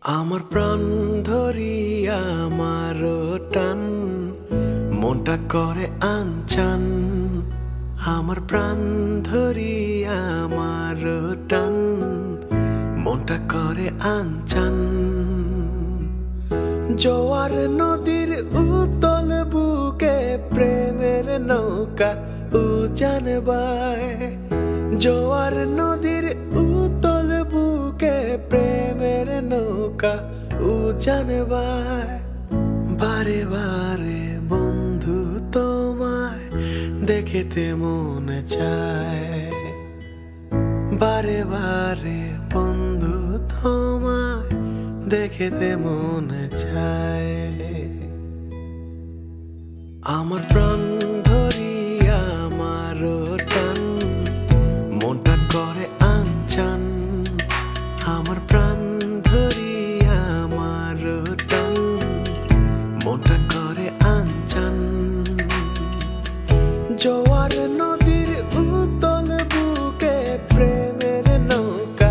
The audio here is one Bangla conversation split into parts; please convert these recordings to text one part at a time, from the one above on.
আমার প্রাণ ধরিয়া আমার টান মনটা করে আনচান। আমার প্রাণ ধরিয়া আমার টান মনটা করে আনচান। জোয়ার নদীর উতল বুকে প্রেমের নৌকা উজান বায়। জোয়ার নদীর উতল বুকে প্রেমের নৌকা উজান বায়। বারে বারে বন্ধু তোমায় দেখিতে মনে চায়। বারে বারে বন্ধু তোমায় দেখিতে মনে চায়। আমার প্রাণ ধরিয়া আমার টান মনটা করে আনচান। আমার প্রাণ ধরিয়া আমার টান মনটা করে আনচান। জোয়ার নদীর উতল বুকে প্রেমের নৌকা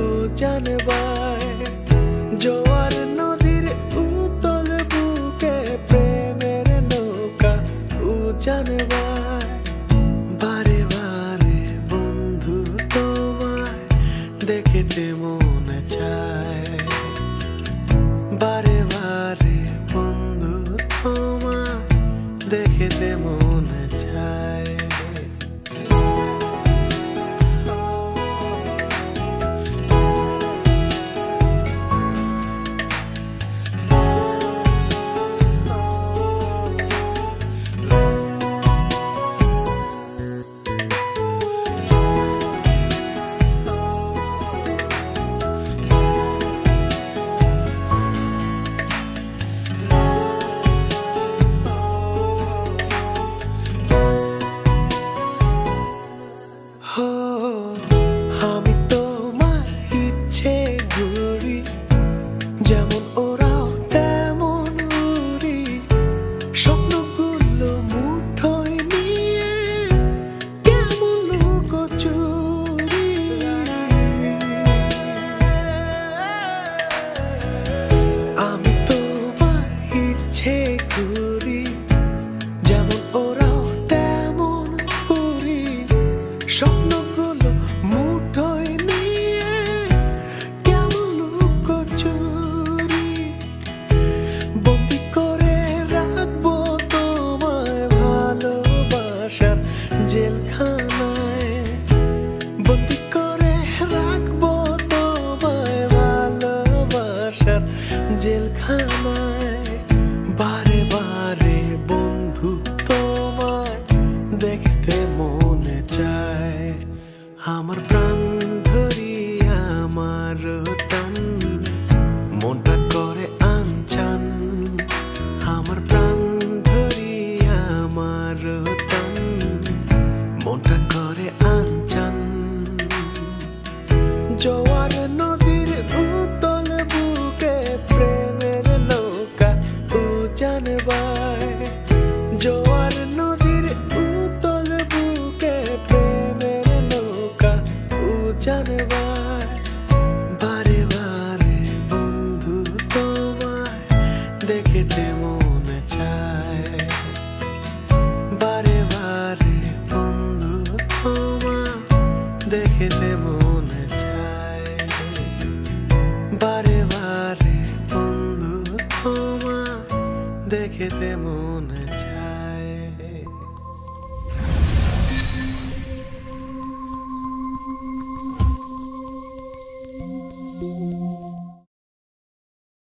উজান বায়। জোয়ার নদীর উতল বুকে প্রেমের নৌকা উজান বায়। বারে বারে বন্ধু তোমায় দেখিতে মনে চায়। বারে বারে বন্ধু তোমায় দেখিতে মনে চায়। আমি তোমার ইচ্ছে ঘুরি, যেমন ওরাও তেমন উড়ি। স্বপ্নগুলো মুঠোয় নিয়ে কেমন লুকোচুরি। আমি তোমার ইচ্ছে ঘুরি, যেমন ওরাও তেমন উড়ি। স্বপ্নগুলো মুঠোয় নিয়ে কেমন লুকোচুরি। বন্দি করে রাখবো তোমায় ভালোবাসার জেলখানায়। বন্দি করে রাখবো তোমায় ভালোবাসার জেলখানায়। বারে বারে বন্ধু তোমায় দেখতে মনে চায়। আমার প্রাণ ধরিয়া আমার টান মনটা করে আনচান। আমার প্রাণ ধরিয়া আমার টান মনটা করে আনচান। জোয়ার নদীর উতল বুকে প্রেমের নৌকা উজান বায়। জোয়ার নদীর উতল বুকে প্রেমের নৌকা উজান বায়। বারে বারে বন্ধু তোমায় দেখিতে মনে চায়। বারে বারে বন্ধু তোমায় দেখিতে মনে চায়। বারে বারে বন্ধু তোমায় দেখিতে মনে চায়।